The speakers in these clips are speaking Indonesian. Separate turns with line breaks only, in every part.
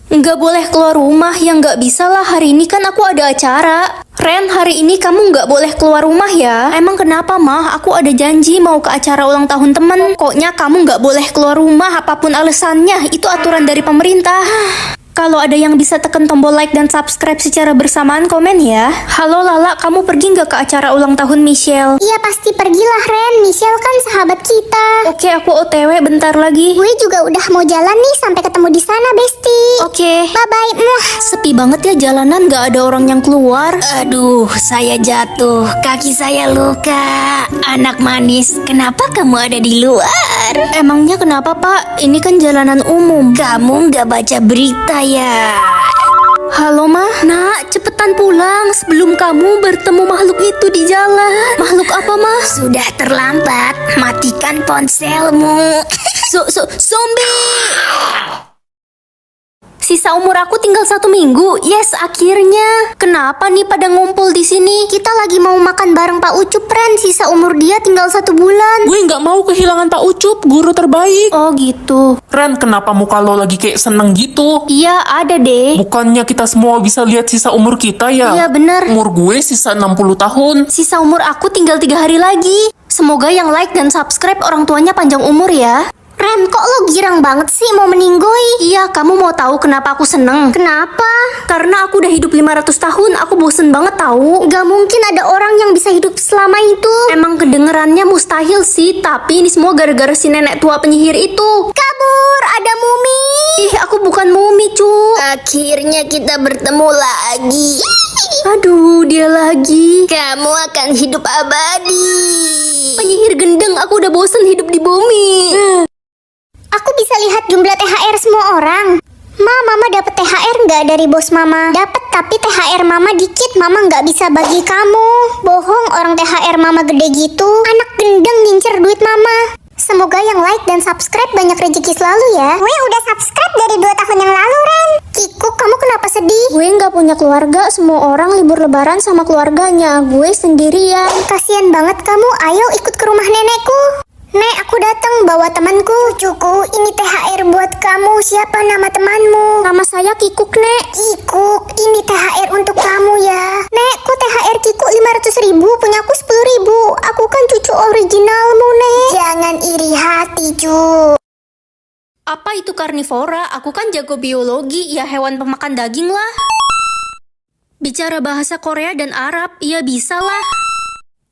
Nggak boleh keluar rumah, ya nggak bisa lah, hari ini kan aku ada acara. Ren, hari ini kamu nggak boleh keluar rumah ya. Emang kenapa, Mah? Aku ada janji mau ke acara ulang tahun temen. Pokoknya kamu nggak boleh keluar rumah apapun alasannya, itu aturan dari pemerintah. Kalau ada yang bisa tekan tombol like dan subscribe secara bersamaan, komen ya. Halo Lala, kamu pergi nggak ke acara ulang tahun Michelle?
Iya pasti pergilah Ren, Michelle kan sahabat kita.
Oke, aku OTW bentar lagi.
Gue juga udah mau jalan nih, sampai ketemu di sana Besti.
Oke.
Bye-bye. Muah.
Sepi banget ya jalanan, nggak ada orang yang keluar.
Aduh, saya jatuh, kaki saya luka. Anak manis, kenapa kamu ada di luar?
Emangnya kenapa Pak? Ini kan jalanan umum.
Kamu nggak baca berita ya?
Halo Mah, Nak, cepetan pulang sebelum kamu bertemu makhluk itu di jalan. Makhluk apa Mah?
Sudah terlambat, matikan ponselmu.
Zombie! Sisa umur aku tinggal 1 minggu. Yes, akhirnya. Kenapa nih pada ngumpul di sini?
Kita lagi mau makan bareng Pak Ucup Ren, sisa umur dia tinggal 1 bulan.
Gue nggak mau kehilangan Pak Ucup, guru terbaik.
Oh gitu.
Ren, kenapa muka lo lagi kayak seneng gitu?
Iya, ada deh.
Bukannya kita semua bisa lihat sisa umur kita ya?
Iya bener.
Umur gue sisa 60 tahun.
Sisa umur aku tinggal 3 hari lagi. Semoga yang like dan subscribe orang tuanya panjang umur ya.
Ren, kok lo girang banget sih mau meninggoy?
Iya, kamu mau tahu kenapa aku seneng?
Kenapa?
Karena aku udah hidup 500 tahun, aku bosen banget tahu.
Gak mungkin ada orang yang bisa hidup selama itu.
Emang kedengerannya mustahil sih, tapi ini semua gara-gara si nenek tua penyihir itu.
Kabur, ada mumi.
Ih, aku bukan mumi, cu.
Akhirnya kita bertemu lagi.
Aduh, dia lagi.
Kamu akan hidup abadi.
Penyihir gendeng, aku udah bosen hidup di bumi.
Aku bisa lihat jumlah THR semua orang. Mama dapat THR nggak dari bos Mama? Dapat, tapi THR Mama dikit. Mama nggak bisa bagi kamu. Bohong, orang THR Mama gede gitu. Anak gendeng ngincer duit Mama. Semoga yang like dan subscribe banyak rezeki selalu ya. Gue udah subscribe dari 2 tahun yang lalu, Ren. Kikuk, kamu kenapa sedih?
Gue nggak punya keluarga, semua orang libur lebaran sama keluarganya. Gue sendirian.
Kasian banget kamu. Ayo ikut ke rumah nenekku. Nek, aku datang bawa temanku. Cuku, ini THR buat kamu. Siapa nama temanmu?
Nama saya Kikuk, Nek.
Kikuk, ini THR untuk kamu ya. Nek, kok THR Kikuk 500.000, punya aku 10.000. Aku kan cucu originalmu, Nek. Jangan iri hati, cu.
Apa itu karnivora? Aku kan jago biologi, ya hewan pemakan daging lah. Bicara bahasa Korea dan Arab, ya bisa lah.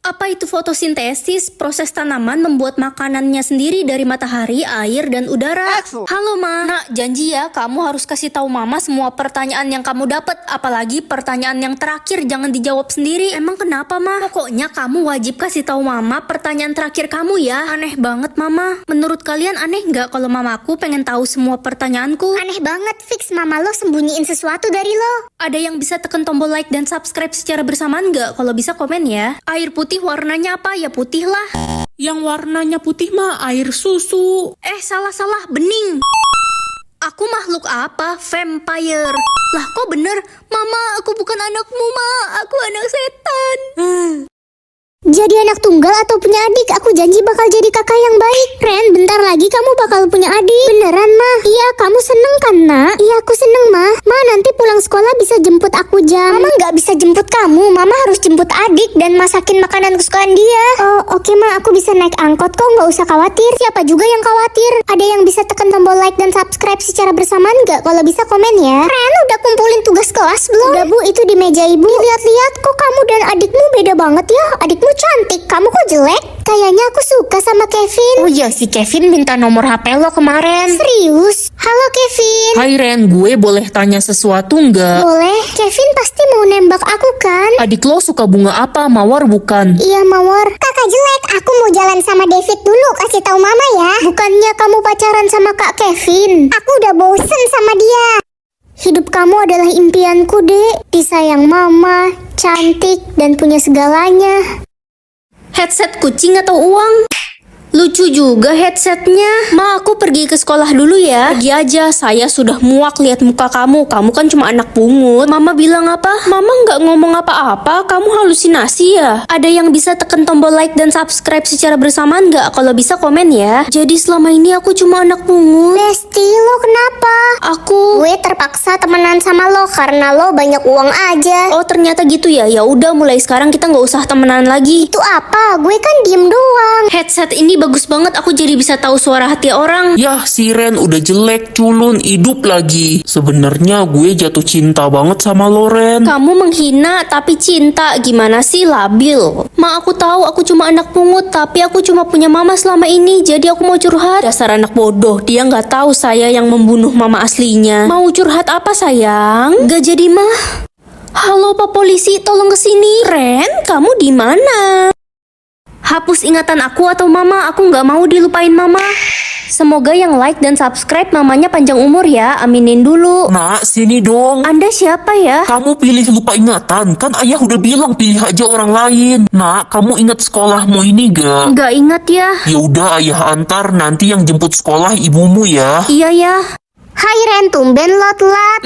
Apa itu fotosintesis? Proses tanaman membuat makanannya sendiri dari matahari, air, dan udara. Halo Ma. Nak, janji ya kamu harus kasih tahu Mama semua pertanyaan yang kamu dapat. Apalagi pertanyaan yang terakhir jangan dijawab sendiri. Emang kenapa Ma? Pokoknya kamu wajib kasih tahu Mama pertanyaan terakhir kamu ya. Aneh banget Mama. Menurut kalian aneh nggak kalau Mamaku pengen tahu semua pertanyaanku?
Aneh banget, fix Mama lo sembunyiin sesuatu dari lo.
Ada yang bisa tekan tombol like dan subscribe secara bersamaan nggak? Kalau bisa komen ya. Air putih warnanya apa? Ya putih lah.
Yang warnanya putih mah air susu.
Salah, bening. Aku makhluk apa? Vampire. Lah kok bener? Mama, aku bukan anakmu, Ma. Aku anak setan.
Jadi anak tunggal atau punya adik? Aku janji bakal jadi kakak yang baik. Ren, bentar lagi kamu bakal punya adik. Beneran, Ma? Iya, kamu seneng kan, Nak? Iya, aku seneng, Ma. Ma, nanti pulang sekolah bisa jemput aku jam. Mama nggak bisa jemput kamu. Mama harus jemput adik dan masakin makanan kesukaan dia. Oh, oke, Ma. Aku bisa naik angkot kok, nggak usah khawatir. Siapa juga yang khawatir? Ada yang bisa tekan tombol like dan subscribe secara bersamaan nggak? Kalau bisa komen ya. Ren, udah kumpulin tugas kelas belum? Udah, Bu. Itu di meja Ibu. Lihat-lihat, kok kamu dan adikmu beda banget ya. Adikmu cantik, kamu kok jelek? Kayaknya aku suka sama Kevin.
Oh iya, si Kevin minta nomor HP lo kemarin.
Serius? Halo Kevin.
Hai Ren, gue boleh tanya sesuatu nggak?
Boleh. Kevin pasti mau nembak aku kan?
Adik lo suka bunga apa? Mawar bukan?
Iya, Mawar. Kakak jelek, aku mau jalan sama David dulu. Kasih tahu Mama ya. Bukannya kamu pacaran sama Kak Kevin? Aku udah bosen sama dia. Hidup kamu adalah impianku, Dek. Disayang Mama, cantik, dan punya segalanya.
Headset kucing atau uang? Lucu juga headsetnya. Ma, aku pergi ke sekolah dulu ya. Pergi aja, saya sudah muak lihat muka kamu. Kamu kan cuma anak pungut. Mama bilang apa? Mama nggak ngomong apa-apa. Kamu halusinasi ya? Ada yang bisa tekan tombol like dan subscribe secara bersamaan nggak? Kalau bisa komen ya. Jadi selama ini aku cuma anak pungut.
Besti, lo kenapa?
Aku...
Gue terpaksa temenan sama lo karena lo banyak uang aja.
Oh ternyata gitu ya. Ya udah mulai sekarang kita nggak usah temenan lagi.
Itu apa? Gue kan diem doang.
Headset ini bagus banget. Aku jadi bisa tahu suara hati orang.
Yah, si Ren udah jelek, culun, hidup lagi. Sebenarnya gue jatuh cinta banget sama lo, Ren.
Kamu menghina tapi cinta. Gimana sih, labil? Ma, aku tahu aku cuma anak pungut, tapi aku cuma punya mama selama ini. Jadi aku mau curhat. Dasar anak bodoh. Dia nggak tahu saya yang membunuh mama aslinya. Mau curhat apa sayang? Gak jadi mah. Halo Pak Polisi, tolong kesini. Ren, kamu di mana? Hapus ingatan aku atau mama. Aku nggak mau dilupain mama. Semoga yang like dan subscribe mamanya panjang umur ya. Aminin dulu.
Nak, sini dong.
Anda siapa ya?
Kamu pilih lupa ingatan. Kan ayah udah bilang pilih aja orang lain. Nak, kamu ingat sekolahmu ini gak?
Nggak ingat ya.
Ya udah ayah antar, nanti yang jemput sekolah ibumu ya.
Iya ya.
Hai Ren, tumben lo telat.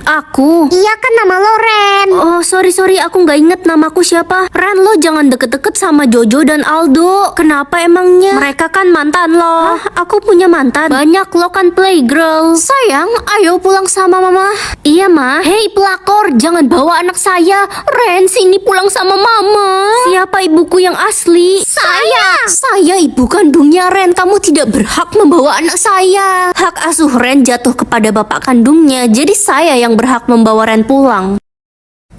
Aku.
Iya kan nama lo Ren.
Oh, sorry, aku nggak inget namaku siapa. Ren, lo jangan deket-deket sama Jojo dan Aldo. Kenapa emangnya? Mereka kan mantan lo. Hah, aku punya mantan. Banyak, lo kan playgirl. Sayang, ayo pulang sama mama. Iya, Ma. Hei, pelakor, jangan bawa anak saya. Ren, sini pulang sama mama. Siapa ibuku yang asli? Saya ibu kandungnya Ren. Kamu tidak berhak membawa anak saya. Hak asuh Ren jatuh kepada bapak kandungnya. Jadi saya yang berhak membawa Ren pulang.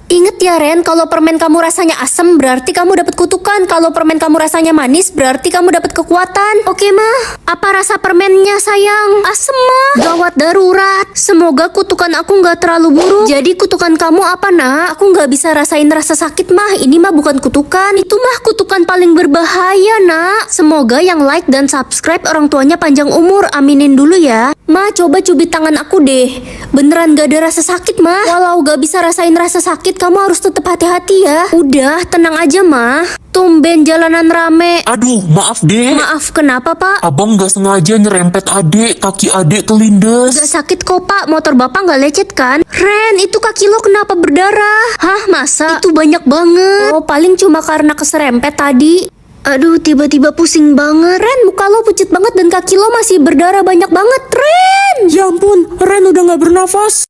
Ingat ya Ren, kalau permen kamu rasanya asam berarti kamu dapat kutukan. Kalau permen kamu rasanya manis berarti kamu dapat kekuatan. Oke mah? Apa rasa permennya sayang? Asem mah? Gawat darurat. Semoga kutukan aku nggak terlalu buruk. Jadi kutukan kamu apa nak? Aku nggak bisa rasain rasa sakit mah. Ini mah bukan kutukan. Itu mah kutukan paling berbahaya nak. Semoga yang like dan subscribe orang tuanya panjang umur. Aminin dulu ya. Ma, coba cubit tangan aku deh. Beneran gak ada rasa sakit mah. Walau gak bisa rasain rasa sakit, kamu harus tetap hati-hati ya. Udah, tenang aja mah. Tumben jalanan rame.
Aduh, maaf deh.
Maaf, kenapa pak?
Abang gak sengaja nyerempet adek, kaki adek kelindes.
Gak sakit kok pak, motor bapak gak lecet kan? Ren, itu kaki lo kenapa berdarah? Hah, masa? Itu banyak banget. Oh, paling cuma karena keserempet tadi. Aduh, tiba-tiba pusing banget. Ren, muka lo pucet banget dan kaki lo masih berdarah banyak banget. Ren!
Ya ampun, Ren udah gak bernafas.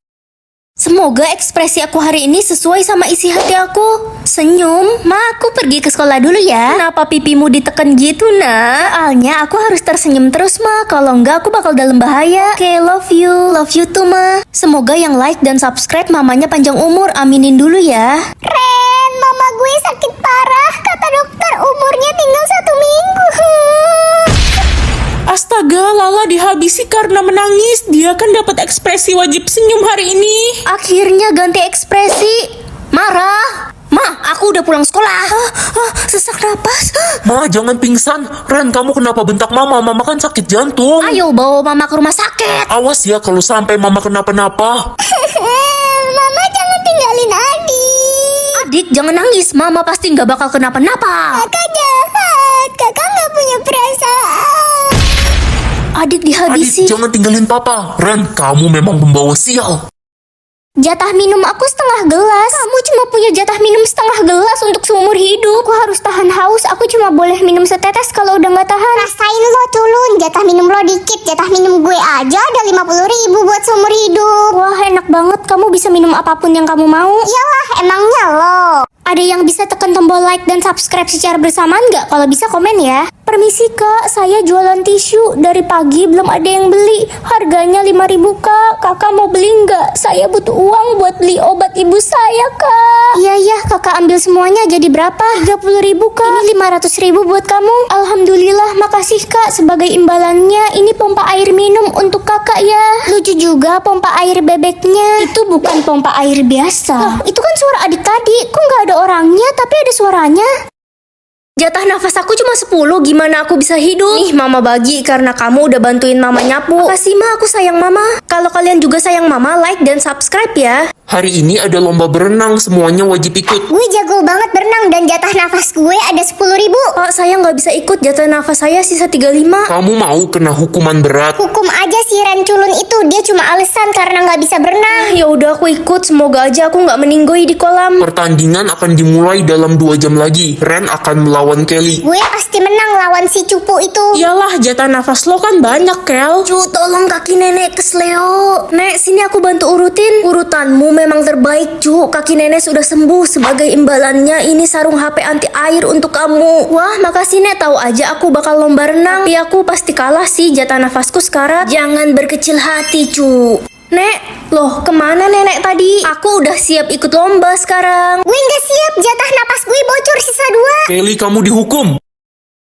Semoga ekspresi aku hari ini sesuai sama isi hati aku. Senyum. Ma, aku pergi ke sekolah dulu ya. Kenapa pipimu ditekan gitu, nak? Soalnya aku harus tersenyum terus, Ma. Kalau enggak, aku bakal dalam bahaya. Oke, love you. Love you too, Ma. Semoga yang like dan subscribe mamanya panjang umur. Aminin dulu ya.
Ren, mama gue sakit parah. Kata dokter umurnya tinggal 1 minggu.
Astaga, Lala dihabisi karena menangis. Dia kan dapat ekspresi wajib senyum hari ini.
Akhirnya ganti ekspresi. Marah. Ma, aku udah pulang sekolah. Sesak napas.
Ma, jangan pingsan. Ren, kamu kenapa bentak mama? Mama kan sakit jantung.
Ayo bawa mama ke rumah sakit.
Awas ya kalau sampai mama kenapa-napa.
Mama jangan tinggalin adik.
Adik, jangan nangis. Mama pasti nggak bakal kenapa-napa.
Kakak jahat. Kakak nggak punya perasaan.
Adik
Adik,
dihabisi.
jangan tinggalin papa. Ren, kamu memang pembawa sial.
Jatah minum aku setengah gelas. Kamu cuma punya jatah minum setengah gelas untuk seumur hidup. Aku harus tahan haus. Aku cuma boleh minum setetes kalau udah nggak tahan.
Rasain lo culun. Jatah minum lo dikit. Jatah minum gue aja ada 50.000 buat seumur hidup.
Wah, enak banget. Kamu bisa minum apapun yang kamu mau.
Iyalah, emangnya lo.
Ada yang bisa tekan tombol like dan subscribe secara bersamaan nggak? Kalau bisa komen ya. Permisi kak, saya jualan tisu. Dari pagi belum ada yang beli. Harganya 5.000 kak. Kakak mau beli nggak? Saya butuh uang buat beli obat ibu saya kak. Iya, kakak ambil semuanya jadi berapa? 30.000 kak. Ini 500.000 buat kamu. Alhamdulillah, makasih kak. Sebagai imbalannya, ini pompa air minum untuk kakak ya. Lucu juga pompa air bebeknya. Itu bukan pompa air biasa. Loh, itu kan suara adik tadi. Kok nggak ada orangnya tapi ada suaranya? Jatah nafas aku cuma 10, gimana aku bisa hidup? Nih mama bagi karena kamu udah bantuin mama nyapu. Makasih ma, aku sayang mama. Kalau kalian juga sayang mama, like dan subscribe ya.
Hari ini ada lomba berenang, semuanya wajib ikut.
Gue jago banget berenang dan jatah nafas gue ada 10.000.
Pak, saya nggak bisa ikut, jatah nafas saya sisa 35.
Kamu mau kena hukuman berat?
Hukum aja si Ren culun itu, dia cuma alasan karena nggak bisa berenang.
Ya udah aku ikut, semoga aja aku nggak meninggoy di kolam.
Pertandingan akan dimulai dalam 2 jam lagi. Ren akan melawan Kelly.
Gue pasti menang lawan si cupu itu.
Iyalah, jatah nafas lo kan banyak, Kel.
Cu, tolong kaki nenek kesleo.
Nek, sini aku bantu urutin. Urutanmu memang terbaik, Cu. Kaki nenek sudah sembuh. Sebagai imbalannya, ini sarung HP anti air untuk kamu. Wah, makasih, Nek. Tahu aja aku bakal lomba renang. Tapi aku pasti kalah sih, jatah nafasku sekarat.
Jangan berkecil hati, Cu.
Nek, loh kemana nenek tadi? Aku udah siap ikut lomba sekarang.
Gue nggak siap, jatah napas gue bocor sisa 2.
Kelly, kamu dihukum.